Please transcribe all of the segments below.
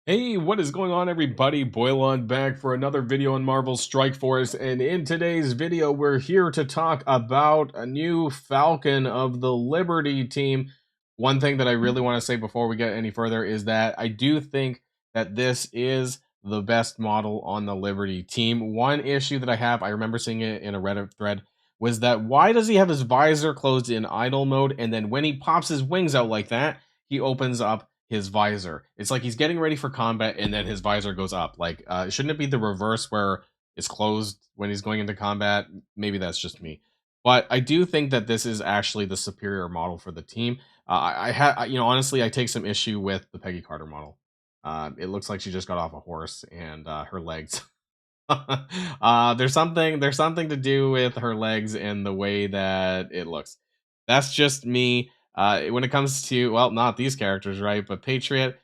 Hey, what is going on, everybody? Boilon back for another video on Marvel Strike Force, and in today's video, we're here to talk about a new Falcon of the Liberty team. One thing that I really want to say before we get any further is that I do think that this is the best model on the Liberty team. One issue that I have, I remember seeing it in a Reddit thread, was that why does he have his visor closed in idle mode, and then when he pops his wings out like that, he opens up his visor. It's like he's getting ready for combat and then his visor goes up. Like, shouldn't it be the reverse where it's closed when he's going into combat? Maybe that's just me. But I do think that this is actually the superior model for the team. Honestly, I take some issue with the Peggy Carter model. It looks like she just got off a horse and her legs. There's something to do with her legs and the way that it looks. That's just me. When it comes to, well, not these characters, right? But Patriot,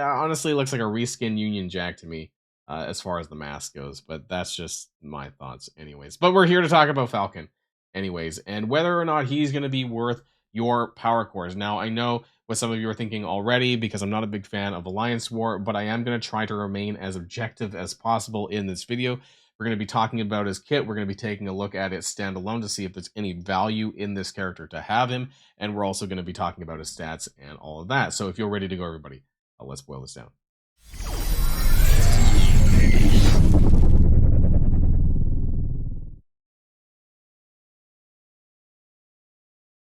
honestly looks like a reskin Union Jack to me, as far as the mask goes. But that's just my thoughts, anyways. But we're here to talk about Falcon, anyways, and whether or not he's going to be worth your power cores. Now, I know what some of you are thinking already because I'm not a big fan of Alliance War, but I am going to try to remain as objective as possible in this video. We're going to be talking about his kit. We're going to be taking a look at it standalone to see if there's any value in this character to have him. And we're also going to be talking about his stats and all of that. So if you're ready to go, everybody, let's boil this down.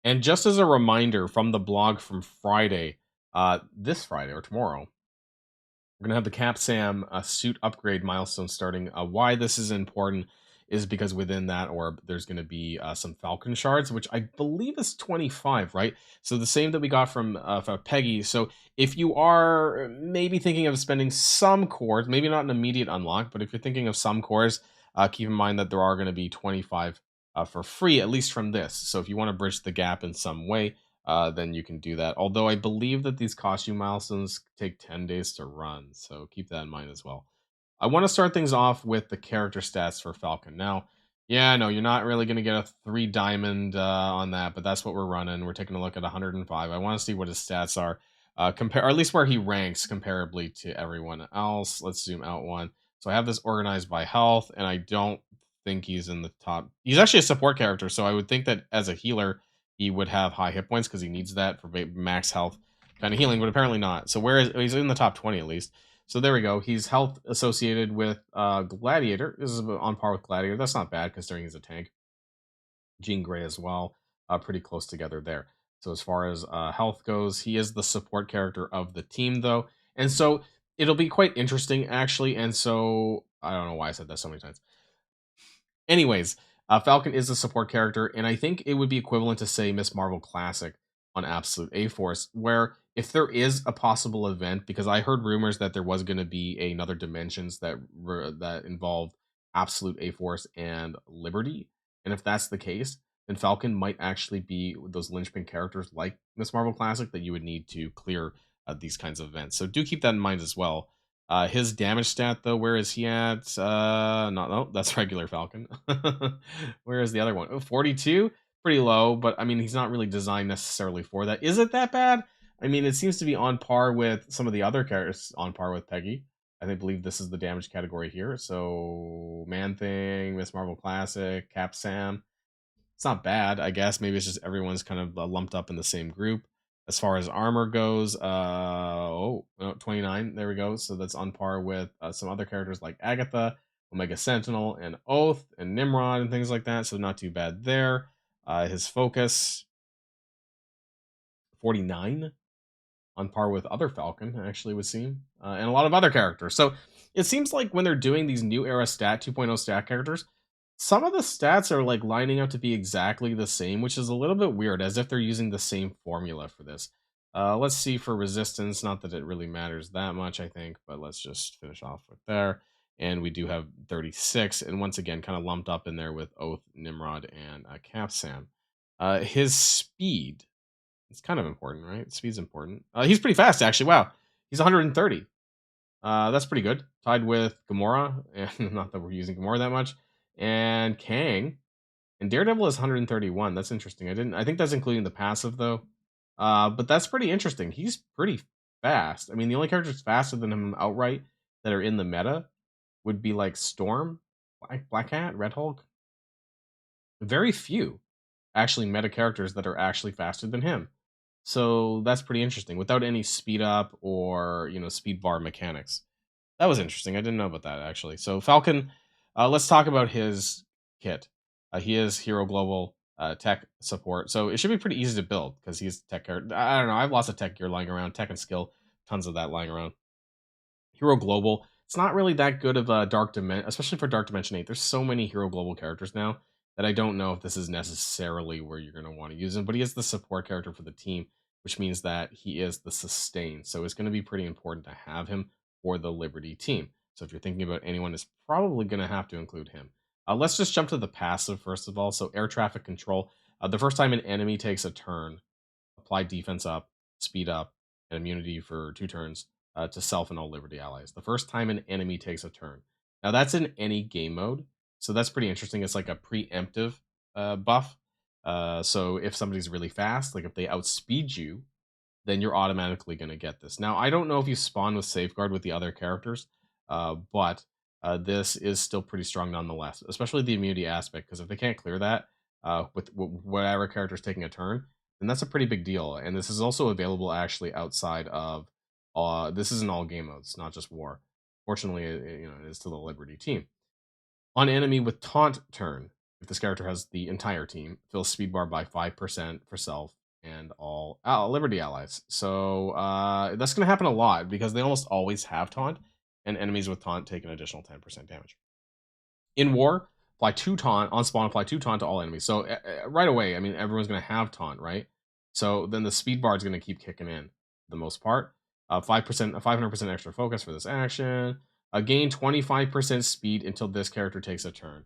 And just as a reminder from the blog from Friday, this Friday or tomorrow, we're gonna have the Cap Sam suit upgrade milestone starting. Why this is important is because within that orb, there's gonna be some Falcon shards, which I believe is 25, right? So the same that we got from Peggy. So if you are maybe thinking of spending some cores, maybe not an immediate unlock, but if you're thinking of some cores, keep in mind that there are gonna be 25 for free, at least from this. So if you want to bridge the gap in some way, then you can do that. Although I believe that these costume milestones take 10 days to run, so keep that in mind as well. I want to start things off with the character stats for Falcon. Now, yeah, no, you're not really going to get a 3 diamond on that, but that's what we're running. We're taking a look at 105. I want to see what his stats are, compare, or at least where he ranks comparably to everyone else. Let's zoom out one. So I have this organized by health, and I don't think he's in the top. He's actually a support character, so I would think that as a healer, he would have high hit points because he needs that for max health kind of healing, but apparently not. So where is he's in the top 20 at least. So there we go. He's health associated with Gladiator. This is on par with Gladiator. That's not bad considering he's a tank. Jean Grey as well, pretty close together there. So as far as health goes, he is the support character of the team though, and so it'll be quite interesting actually. And so I don't know why I said that so many times. Anyways, Falcon is a support character, and I think it would be equivalent to say Miss Marvel Classic on Absolute A Force, where if there is a possible event, because I heard rumors that there was going to be another Dimensions that involved Absolute A Force and Liberty, and if that's the case, then Falcon might actually be those linchpin characters like Miss Marvel Classic that you would need to clear these kinds of events. So do keep that in mind as well. His damage stat though, where is he at? No, that's regular Falcon. Where is the other one? Oh, 42? Pretty low, but I mean, he's not really designed necessarily for that. Is it that bad? I mean, it seems to be on par with some of the other characters, on par with Peggy. I believe this is the damage category here. So, Man Thing, Miss Marvel Classic, Cap Sam. It's not bad, I guess. Maybe it's just everyone's kind of lumped up in the same group. As far as armor goes, 29. There we go. So that's on par with some other characters like Agatha, Omega Sentinel, and Oath, and Nimrod, and things like that. So not too bad there. His focus, 49, on par with other Falcon, actually, would seem, and a lot of other characters. So it seems like when they're doing these new era stat 2.0 stat characters, some of the stats are like lining up to be exactly the same, which is a little bit weird, as if they're using the same formula for this. Let's see for resistance. Not that it really matters that much, I think, but let's just finish off with there. And we do have 36, and once again, kind of lumped up in there with Oath, Nimrod, and Capsam. His speed, it's kind of important, right? Speed's important. He's pretty fast, actually. Wow, he's 130. That's pretty good. Tied with Gamora, and not that we're using Gamora that much, and Kang, and Daredevil is 131. That's interesting. I think that's including the passive though. But that's pretty interesting. He's pretty fast. I mean, the only characters faster than him outright that are in the meta would be like Storm, Black Cat, Red Hulk. Very few actually meta characters that are actually faster than him. So that's pretty interesting without any speed up or, speed bar mechanics. That was interesting. I didn't know about that actually. So Falcon, let's talk about his kit. He is Hero Global tech support, so it should be pretty easy to build because he's tech gear. I don't know. I have lots of tech gear lying around, tech and skill, tons of that lying around. Hero Global, it's not really that good of a Dark Dimension, especially for Dark Dimension 8. There's so many Hero Global characters now that I don't know if this is necessarily where you're going to want to use him, but he is the support character for the team, which means that he is the sustain. So it's going to be pretty important to have him for the Liberty team. So if you're thinking about anyone, it's probably going to have to include him. Let's just jump to the passive first of all. So air traffic control. The first time an enemy takes a turn, apply defense up, speed up, and immunity for 2 turns to self and all Liberty allies. The first time an enemy takes a turn. Now that's in any game mode, so that's pretty interesting. It's like a preemptive buff. So if somebody's really fast, like if they outspeed you, then you're automatically going to get this. Now, I don't know if you spawn with Safeguard with the other characters, but this is still pretty strong nonetheless, especially the immunity aspect, because if they can't clear that with whatever character's taking a turn, then that's a pretty big deal. And this is also available actually outside of, this is in all game modes, not just War. Fortunately, it is to the Liberty team. On enemy with taunt turn, if this character has the entire team, fills speed bar by 5% for self and all Liberty allies. So that's going to happen a lot because they almost always have taunt, and enemies with taunt take an additional 10% damage. In War, apply 2 taunt, on spawn, apply 2 taunt to all enemies. So right away, I mean, everyone's going to have taunt, right? So then the speed bar is going to keep kicking in for the most part. 5%, 500% extra focus for this action. Gain 25% speed until this character takes a turn.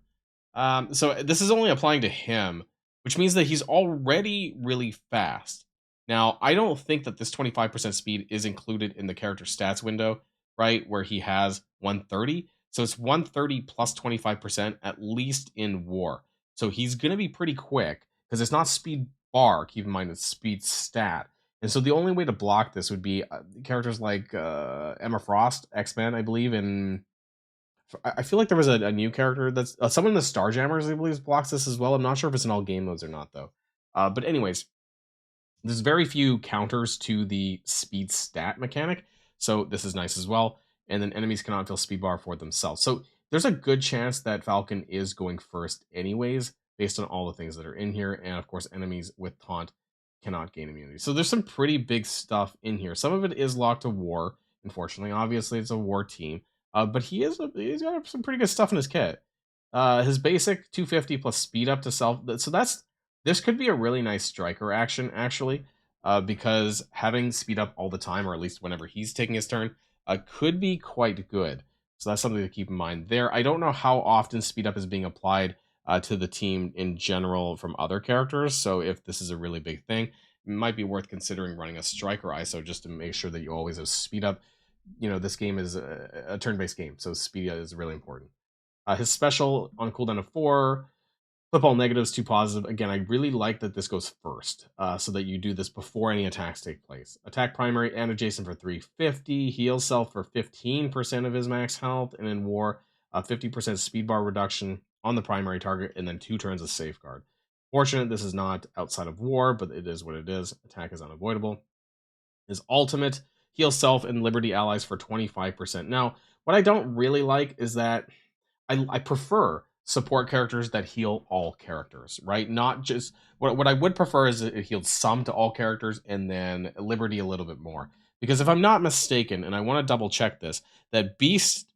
So this is only applying to him, which means that he's already really fast. Now, I don't think that this 25% speed is included in the character stats window, right? Where he has 130. So it's 130 plus 25% at least in War. So he's going to be pretty quick because it's not speed bar. Keep in mind, it's speed stat. And so the only way to block this would be characters like Emma Frost, X-Men, I believe, and I feel like there was a new character that's someone in the Starjammers, I believe, blocks this as well. I'm not sure if it's in all game modes or not, though. But anyways, there's very few counters to the speed stat mechanic, so this is nice as well. And then enemies cannot fill speed bar for themselves. So there's a good chance that Falcon is going first anyways, based on all the things that are in here. And of course, enemies with taunt cannot gain immunity. So there's some pretty big stuff in here. Some of it is locked to War, unfortunately. Obviously, it's a War team. But he's got some pretty good stuff in his kit. His basic 250 plus speed up to self. So this could be a really nice striker action actually, because having speed up all the time, or at least whenever he's taking his turn, could be quite good. So that's something to keep in mind there. I don't know how often speed up is being applied to the team in general from other characters. So if this is a really big thing, it might be worth considering running a striker ISO just to make sure that you always have speed up. This game is a turn-based game, so speed is really important. His special on cooldown of 4, flip all negatives to positive. Again, I really like that this goes first, so that you do this before any attacks take place. Attack primary and adjacent for 350, heal self for 15% of his max health, and in War, 50% speed bar reduction on the primary target, and then 2 turns of safeguard. Fortunate this is not outside of War, but it is what it is. Attack is unavoidable. His ultimate, heal self and Liberty allies for 25%. Now, what I don't really like is that I prefer support characters that heal all characters, right? Not just what I would prefer is it healed some to all characters and then Liberty a little bit more. Because if I'm not mistaken, and I want to double check this, that Beast,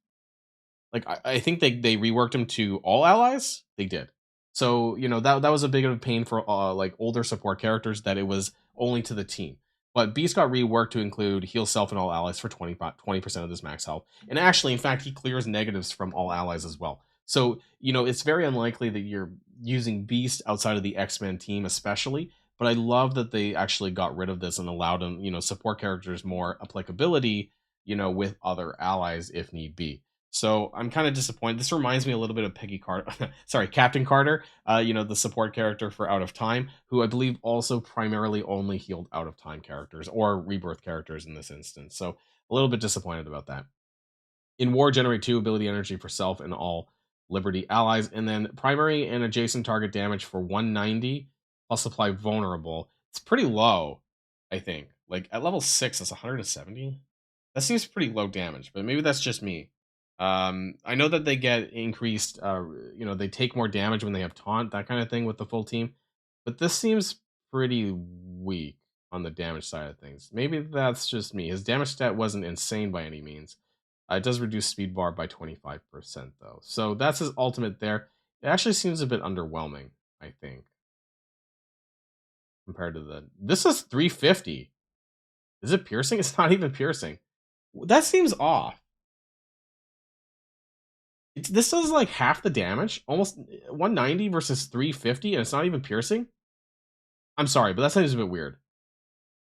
like I think they reworked him to all allies. They did. So that was a big of a pain for like older support characters that it was only to the team. But Beast got reworked to include heal self and all allies for 20% of this max health. And actually, in fact, he clears negatives from all allies as well. So, it's very unlikely that you're using Beast outside of the X-Men team, especially. But I love that they actually got rid of this and allowed them, support characters more applicability, with other allies if need be. So I'm kind of disappointed. This reminds me a little bit of Peggy Carter, sorry, Captain Carter. The support character for Out of Time, who I believe also primarily only healed Out of Time characters or Rebirth characters in this instance. So a little bit disappointed about that. In war, generate 2 ability energy for self and all Liberty allies, and then primary and adjacent target damage for 190 plus apply vulnerable. It's pretty low, I think. Like at level 6, it's 170. That seems pretty low damage, but maybe that's just me. I know that they get increased, they take more damage when they have taunt, that kind of thing with the full team, but this seems pretty weak on the damage side of things. Maybe that's just me. His damage stat wasn't insane by any means. It does reduce speed bar by 25%, though. So that's his ultimate there. It actually seems a bit underwhelming, I think, compared to the. This is 350. Is it piercing? It's not even piercing. That seems off. This does like half the damage, almost 190 versus 350, and it's not even piercing. I'm sorry, but that seems a bit weird.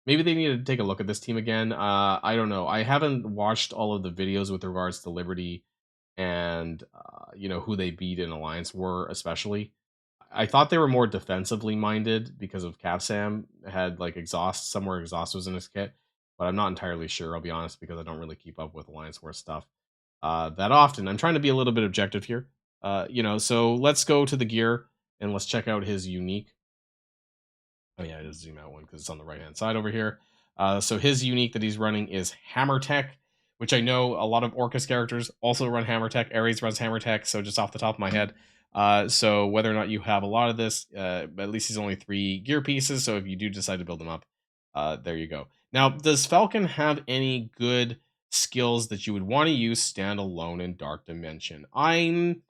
Maybe they need to take a look at this team again. I don't know. I haven't watched all of the videos with regards to Liberty and who they beat in Alliance War, especially. I thought they were more defensively minded because of Capsam had like exhaust somewhere. Exhaust was in his kit, but I'm not entirely sure. I'll be honest because I don't really keep up with Alliance War stuff that often. I'm trying to be a little bit objective here. So let's go to the gear and let's check out his unique. Oh yeah, it is zoom out one because it's on the right hand side over here. So his unique that he's running is Hammer Tech, which I know a lot of Orcus characters also run Hammer Tech. Ares runs Hammer Tech, so just off the top of my head. So whether or not you have a lot of this, at least he's only 3 gear pieces. So if you do decide to build them up, there you go. Now, does Falcon have any good skills that you would want to use standalone in Dark Dimension? I'm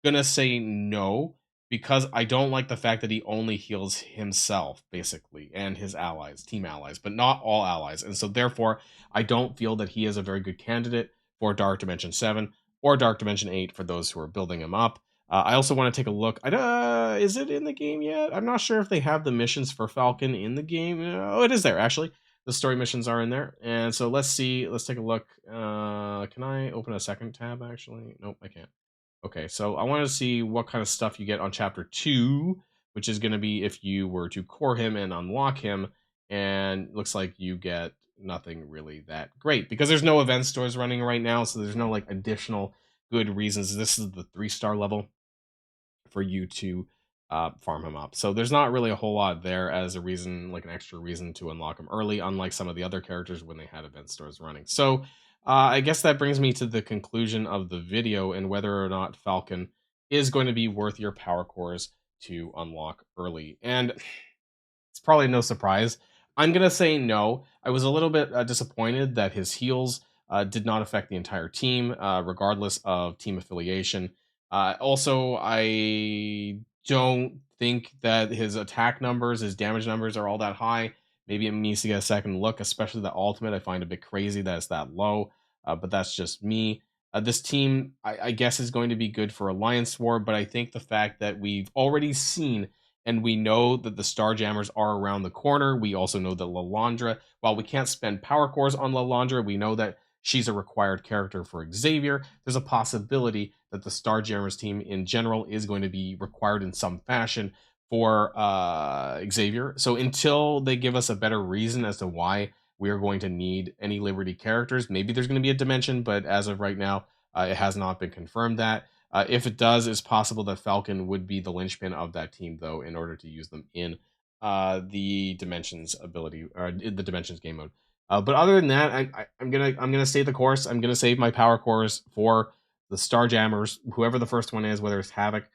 gonna say no because I don't like the fact that he only heals himself basically and his allies, team allies, but not all allies. And so therefore, I don't feel that he is a very good candidate for Dark Dimension 7 or Dark Dimension 8 for those who are building him up. I also want to take a look. Is it in the game yet? I'm not sure if they have the missions for Falcon in the game. Oh, it is there actually. The story missions are in there. And so let's see. Let's take a look. Can I open a second tab actually? Nope, I can't. Okay, so I want to see what kind of stuff you get on chapter 2, which is going to be if you were to core him and unlock him, and looks like you get nothing really that great because there's no event stores running right now, so there's no like additional good reasons. This is the 3-star level for you to farm him up. So there's not really a whole lot there as a reason, like an extra reason to unlock him early, unlike some of the other characters when they had event stores running. So I guess that brings me to the conclusion of the video and whether or not Falcon is going to be worth your power cores to unlock early. And it's probably no surprise. I'm going to say no. I was a little bit disappointed that his heals did not affect the entire team, regardless of team affiliation. Also, I don't think that his attack numbers, his damage numbers are all that high. Maybe it needs to get a second look, especially the ultimate. I find a bit crazy that it's that low, but that's just me. This team, I guess, is going to be good for Alliance War, but I think the fact that we've already seen and we know that the Starjammers are around the corner. We also know that Lalandra, while we can't spend power cores on Lalandra, we know that she's a required character for Xavier. There's a possibility that the Starjammers team in general is going to be required in some fashion for Xavier. So until they give us a better reason as to why we are going to need any Liberty characters, maybe there's going to be a dimension, but as of right now, it has not been confirmed that. If it does, it's possible that Falcon would be the linchpin of that team, though, in order to use them in the Dimensions ability or in the Dimensions game mode. But other than that, I'm gonna stay the course. I'm gonna save my power cores for the Starjammers, whoever the first one is, whether it's Havoc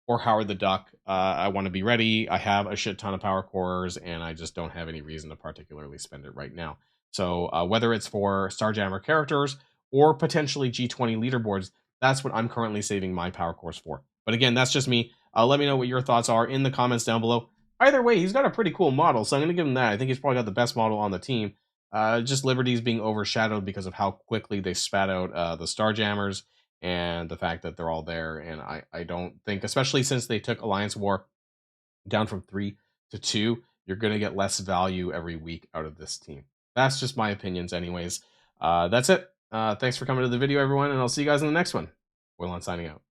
or Howard the Duck. I want to be ready. I have a shit ton of power cores, and I just don't have any reason to particularly spend it right now. So whether it's for Starjammer characters or potentially G20 leaderboards, that's what I'm currently saving my power cores for. But again, that's just me. Let me know what your thoughts are in the comments down below. Either way, he's got a pretty cool model, so I'm going to give him that. I think he's probably got the best model on the team. Just Liberty's being overshadowed because of how quickly they spat out the Starjammers and the fact that they're all there. And I don't think, especially since they took Alliance War down from 3 to 2, you're going to get less value every week out of this team. That's just my opinions anyways. That's it. Thanks for coming to the video, everyone, and I'll see you guys in the next one. Boilon signing out.